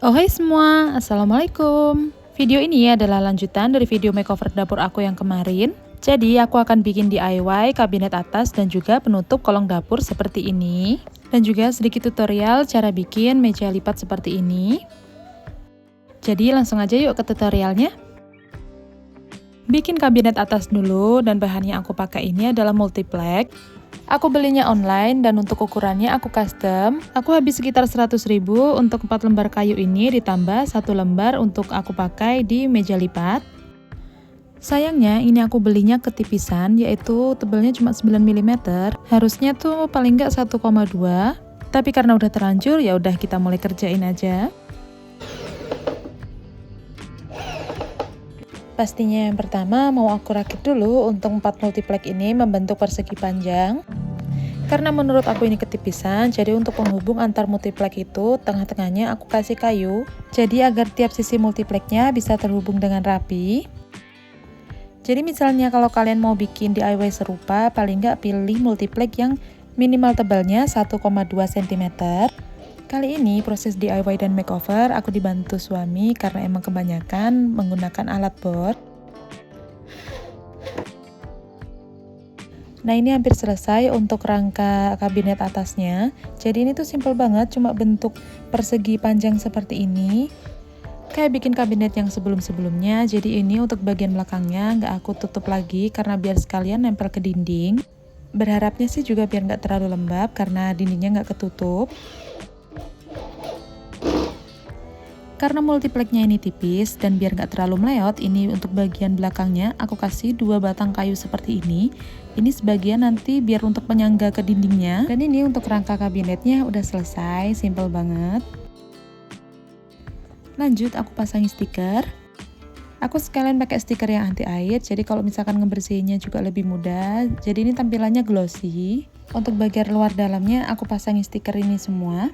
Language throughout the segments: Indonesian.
Oh hai semua, Assalamualaikum. Video ini adalah lanjutan dari video makeover dapur aku yang kemarin. Jadi aku akan bikin DIY kabinet atas dan juga penutup kolong dapur seperti ini. Dan juga sedikit tutorial cara bikin meja lipat seperti ini. Jadi langsung aja yuk ke tutorialnya. Bikin kabinet atas dulu, dan bahan yang aku pakai ini adalah multiplex. Aku belinya online dan untuk ukurannya aku custom. Aku habis sekitar 100.000 untuk 4 lembar kayu ini, ditambah 1 lembar untuk aku pakai di meja lipat. Sayangnya ini aku belinya ketipisan, yaitu tebalnya cuma 9 mm. Harusnya tuh paling nggak 1,2. Tapi karena udah terlanjur, ya udah kita mulai kerjain aja. Pastinya yang pertama mau aku rakit dulu untuk 4 multiplex ini membentuk persegi panjang. Karena menurut aku ini ketipisan, jadi untuk penghubung antar multiplex itu tengah-tengahnya aku kasih kayu. Jadi agar tiap sisi multiplexnya bisa terhubung dengan rapi. Jadi misalnya kalau kalian mau bikin DIY serupa, paling nggak pilih multiplex yang minimal tebalnya 1,2 cm. Kali ini proses DIY dan makeover aku dibantu suami karena emang kebanyakan menggunakan alat bot. Nah ini hampir selesai untuk rangka kabinet atasnya. Jadi ini tuh simple banget, cuma bentuk persegi panjang seperti ini. Kayak bikin kabinet yang sebelum-sebelumnya. Jadi ini untuk bagian belakangnya nggak aku tutup lagi karena biar sekalian nempel ke dinding. Berharapnya sih juga biar nggak terlalu lembab karena dindingnya nggak ketutup. Karena multiplexnya ini tipis dan biar nggak terlalu meleot, ini untuk bagian belakangnya aku kasih 2 batang kayu seperti ini. Ini sebagian nanti biar untuk penyangga ke dindingnya. Dan ini untuk rangka kabinetnya udah selesai, simple banget. Lanjut aku pasang stiker. Aku sekalian pakai stiker yang anti air, jadi kalau misalkan ngebersihinnya juga lebih mudah. Jadi ini tampilannya glossy. Untuk bagian luar dalamnya aku pasang stiker ini semua.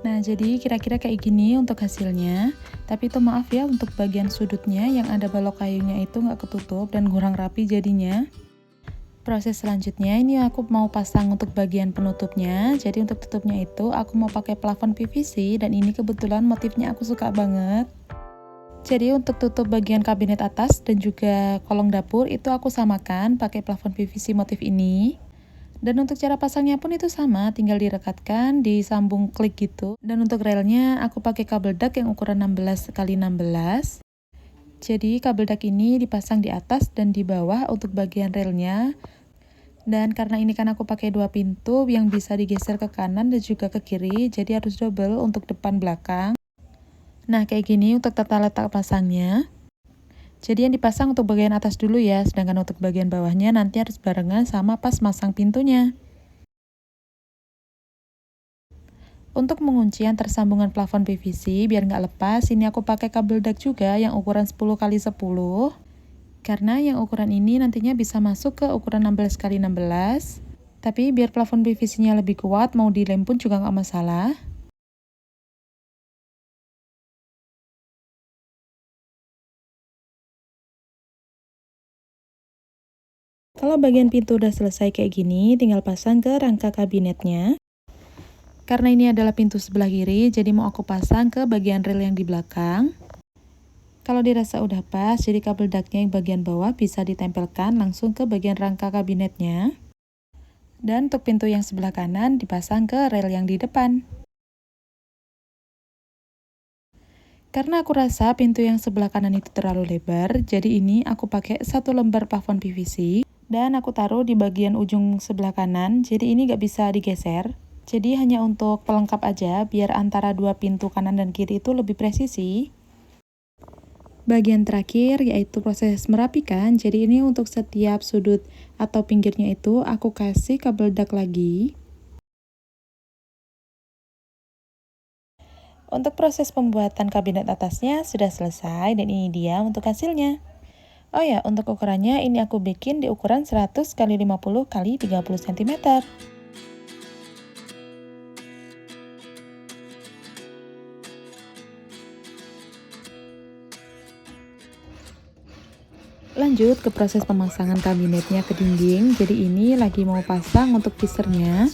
Nah, jadi kira-kira kayak gini untuk hasilnya. Tapi itu maaf ya, untuk bagian sudutnya yang ada balok kayunya itu nggak ketutup dan kurang rapi jadinya. Proses selanjutnya ini aku mau pasang untuk bagian penutupnya. Jadi untuk tutupnya itu aku mau pakai plafon PVC dan ini kebetulan motifnya aku suka banget. Jadi untuk tutup bagian kabinet atas dan juga kolong dapur itu aku samakan pakai plafon PVC motif ini. Dan untuk cara pasangnya pun itu sama, tinggal direkatkan, disambung klik gitu. Dan untuk relnya aku pakai kabel dak yang ukuran 16 x 16. Jadi kabel dak ini dipasang di atas dan di bawah untuk bagian relnya. Dan karena ini kan aku pakai 2 pintu yang bisa digeser ke kanan dan juga ke kiri, jadi harus double untuk depan belakang. Nah kayak gini untuk tata letak pasangnya. Jadi yang dipasang untuk bagian atas dulu ya, sedangkan untuk bagian bawahnya nanti harus barengan sama pas masang pintunya. Untuk mengunci antar sambungan plafon PVC biar nggak lepas, ini aku pakai kabel dak juga yang ukuran 10 x 10. Karena yang ukuran ini nantinya bisa masuk ke ukuran 16 x 16. Tapi biar plafon PVC-nya lebih kuat, mau dilem pun juga nggak masalah. Kalau bagian pintu udah selesai kayak gini, tinggal pasang ke rangka kabinetnya. Karena ini adalah pintu sebelah kiri, jadi mau aku pasang ke bagian rel yang di belakang. Kalau dirasa udah pas, jadi kabel daknya yang bagian bawah bisa ditempelkan langsung ke bagian rangka kabinetnya. Dan untuk pintu yang sebelah kanan dipasang ke rel yang di depan. Karena aku rasa pintu yang sebelah kanan itu terlalu lebar, jadi ini aku pakai 1 lembar plafon PVC. Dan aku taruh di bagian ujung sebelah kanan, jadi ini nggak bisa digeser. Jadi hanya untuk pelengkap aja, biar antara 2 pintu kanan dan kiri itu lebih presisi. Bagian terakhir yaitu proses merapikan, jadi ini untuk setiap sudut atau pinggirnya itu aku kasih kabel dak lagi. Untuk proses pembuatan kabinet atasnya sudah selesai dan ini dia untuk hasilnya. Oh ya, untuk ukurannya ini aku bikin di ukuran 100 x 50 x 30 cm. Lanjut ke proses pemasangan kabinetnya ke dinding. Jadi ini lagi mau pasang untuk visernya.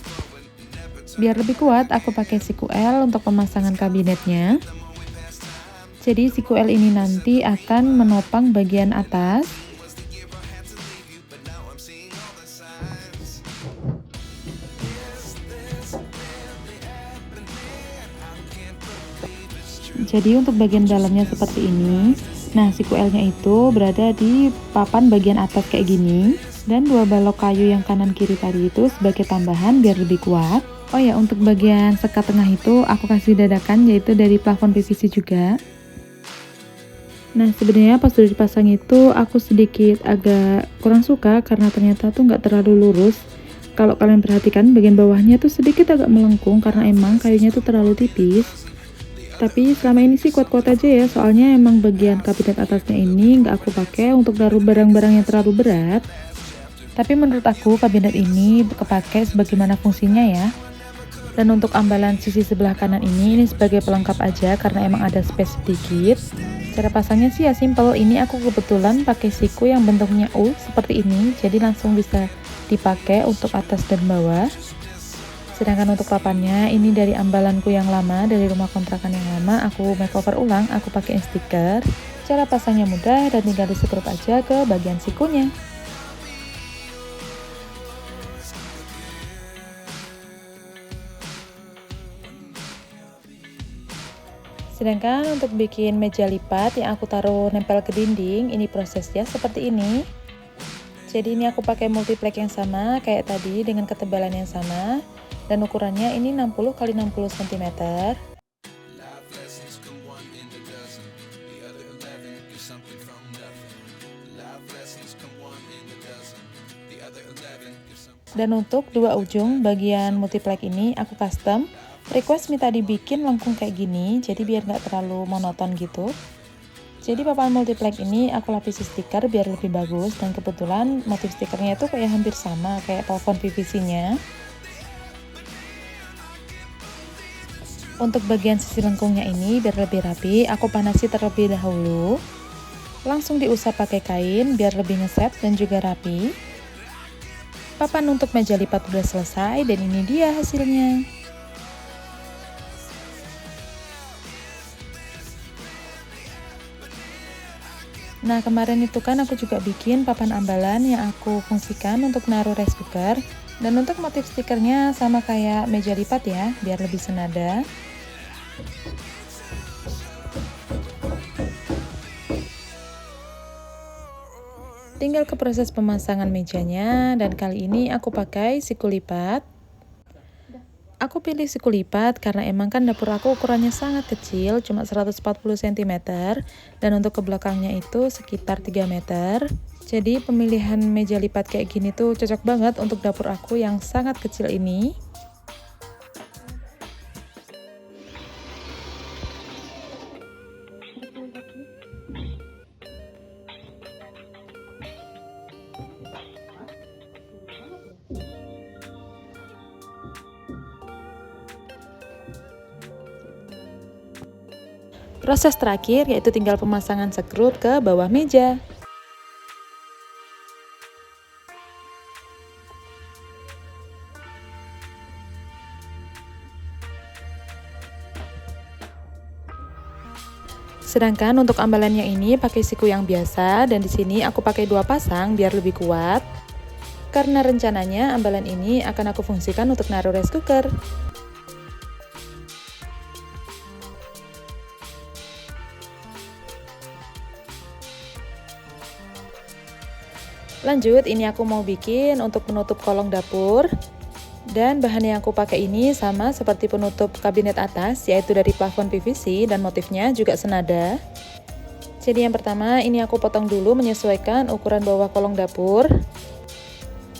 Biar lebih kuat, aku pakai siku L untuk pemasangan kabinetnya. Jadi siku L ini nanti akan menopang bagian atas. Jadi untuk bagian dalamnya seperti ini. Nah, siku L-nya itu berada di papan bagian atas kayak gini. Dan dua balok kayu yang kanan kiri tadi itu sebagai tambahan biar lebih kuat. Oh ya, untuk bagian sekat tengah itu aku kasih dadakan, yaitu dari plafon PVC juga. Nah, sebenarnya pas udah dipasang itu aku sedikit agak kurang suka karena ternyata tuh nggak terlalu lurus. Kalau kalian perhatikan bagian bawahnya tuh sedikit agak melengkung karena emang kayunya tuh terlalu tipis. Tapi selama ini sih kuat-kuat aja ya, soalnya emang bagian kabinet atasnya ini nggak aku pakai untuk naruh barang-barang yang terlalu berat. Tapi menurut aku kabinet ini kepake sebagaimana fungsinya ya. Dan untuk ambalan sisi sebelah kanan ini sebagai pelengkap aja karena emang ada space sedikit. Cara pasangnya sih ya simple, ini aku kebetulan pakai siku yang bentuknya U seperti ini, jadi langsung bisa dipakai untuk atas dan bawah. Sedangkan untuk papannya ini dari ambalanku yang lama, dari rumah kontrakan yang lama, aku makeover ulang, aku pakai stiker. Cara pasangnya mudah dan tinggal disekrup aja ke bagian sikunya. Sedangkan untuk bikin meja lipat yang aku taruh nempel ke dinding, ini prosesnya seperti ini. Jadi ini aku pakai multiplek yang sama kayak tadi dengan ketebalan yang sama. Dan ukurannya ini 60 x 60 cm. Dan untuk dua ujung bagian multiplek ini aku custom. Request minta dibikin lengkung kayak gini, jadi biar nggak terlalu monoton gitu. Jadi papan multiplek ini aku lapisi stiker biar lebih bagus, dan kebetulan motif stikernya itu kayak hampir sama kayak plafon PVC-nya. Untuk bagian sisi lengkungnya ini biar lebih rapi, aku panasi terlebih dahulu. Langsung diusap pakai kain biar lebih ngeset dan juga rapi. Papan untuk meja lipat udah selesai dan ini dia hasilnya. Nah, kemarin itu kan aku juga bikin papan ambalan yang aku fungsikan untuk naruh rice cooker. Dan untuk motif stikernya sama kayak meja lipat ya, biar lebih senada. Tinggal ke proses pemasangan mejanya, dan kali ini aku pakai siku lipat. Aku pilih siku lipat karena emang kan dapur aku ukurannya sangat kecil, cuma 140 cm, dan untuk ke belakangnya itu sekitar 3 meter. Jadi pemilihan meja lipat kayak gini tuh cocok banget untuk dapur aku yang sangat kecil ini. Proses terakhir yaitu tinggal pemasangan sekrup ke bawah meja. Sedangkan untuk ambalannya ini pakai siku yang biasa, dan di sini aku pakai 2 pasang biar lebih kuat. Karena rencananya ambalan ini akan aku fungsikan untuk naruh rice cooker. Lanjut, ini aku mau bikin untuk penutup kolong dapur. Dan bahan yang aku pakai ini sama seperti penutup kabinet atas, yaitu dari plafon PVC dan motifnya juga senada. Jadi yang pertama ini aku potong dulu menyesuaikan ukuran bawah kolong dapur.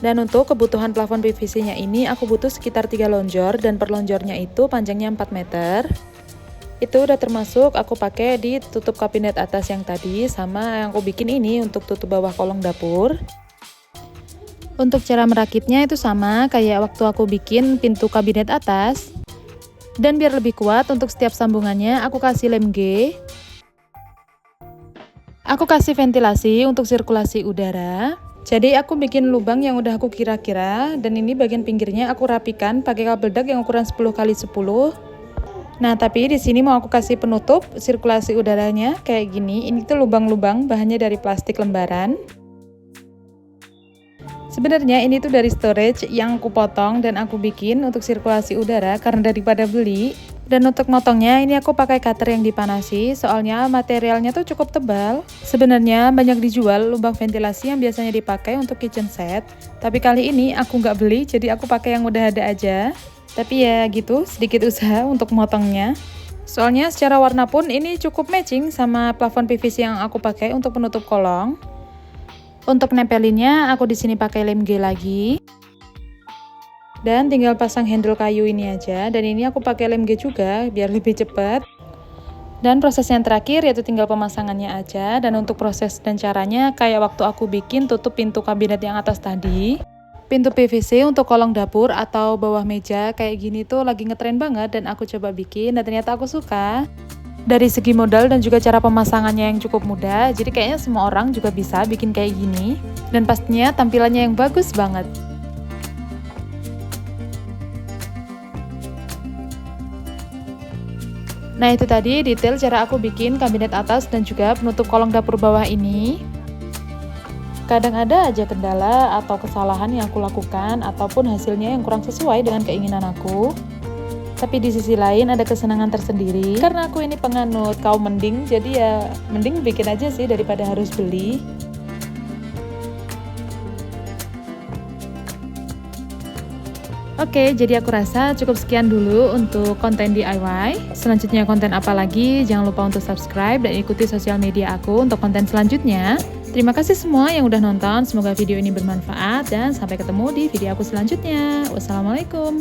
Dan untuk kebutuhan plafon PVC-nya ini aku butuh sekitar 3 lonjor, dan per lonjornya itu panjangnya 4 meter. Itu udah termasuk aku pakai di tutup kabinet atas yang tadi, sama yang aku bikin ini untuk tutup bawah kolong dapur. Untuk cara merakitnya itu sama kayak waktu aku bikin pintu kabinet atas. Dan biar lebih kuat untuk setiap sambungannya aku kasih lem G. Aku kasih ventilasi untuk sirkulasi udara. Jadi aku bikin lubang yang udah aku kira-kira, dan ini bagian pinggirnya aku rapikan pakai kabel dak yang ukuran 10x10. Nah, tapi di sini mau aku kasih penutup sirkulasi udaranya kayak gini. Ini tuh lubang-lubang, bahannya dari plastik lembaran. Sebenarnya ini tuh dari storage yang aku potong dan aku bikin untuk sirkulasi udara karena daripada beli. Dan untuk motongnya ini aku pakai cutter yang dipanasi, soalnya materialnya tuh cukup tebal. Sebenarnya banyak dijual lubang ventilasi yang biasanya dipakai untuk kitchen set, tapi kali ini aku nggak beli, jadi aku pakai yang udah ada aja. Tapi ya gitu, sedikit usaha untuk motongnya. Soalnya secara warna pun ini cukup matching sama plafon PVC yang aku pakai untuk penutup kolong. Untuk nempelinnya aku di sini pakai lem G lagi. Dan tinggal pasang handle kayu ini aja, dan ini aku pakai lem G juga biar lebih cepat. Dan proses yang terakhir yaitu tinggal pemasangannya aja. Dan untuk proses dan caranya kayak waktu aku bikin tutup pintu kabinet yang atas tadi. Pintu PVC untuk kolong dapur atau bawah meja kayak gini tuh lagi ngetren banget, dan aku coba bikin dan ternyata aku suka. Dari segi modal dan juga cara pemasangannya yang cukup mudah, jadi kayaknya semua orang juga bisa bikin kayak gini. Dan pastinya tampilannya yang bagus banget. Nah, itu tadi detail cara aku bikin kabinet atas dan juga penutup kolong dapur bawah ini. Kadang ada aja kendala atau kesalahan yang aku lakukan ataupun hasilnya yang kurang sesuai dengan keinginan aku. Tapi di sisi lain ada kesenangan tersendiri karena aku ini penganut kaum mending, jadi ya mending bikin aja sih daripada harus beli. Oke, jadi aku rasa cukup sekian dulu untuk konten DIY. Selanjutnya konten apa lagi? Jangan lupa untuk subscribe dan ikuti sosial media aku untuk konten selanjutnya. Terima kasih semua yang udah nonton, semoga video ini bermanfaat dan sampai ketemu di video aku selanjutnya. Wassalamualaikum.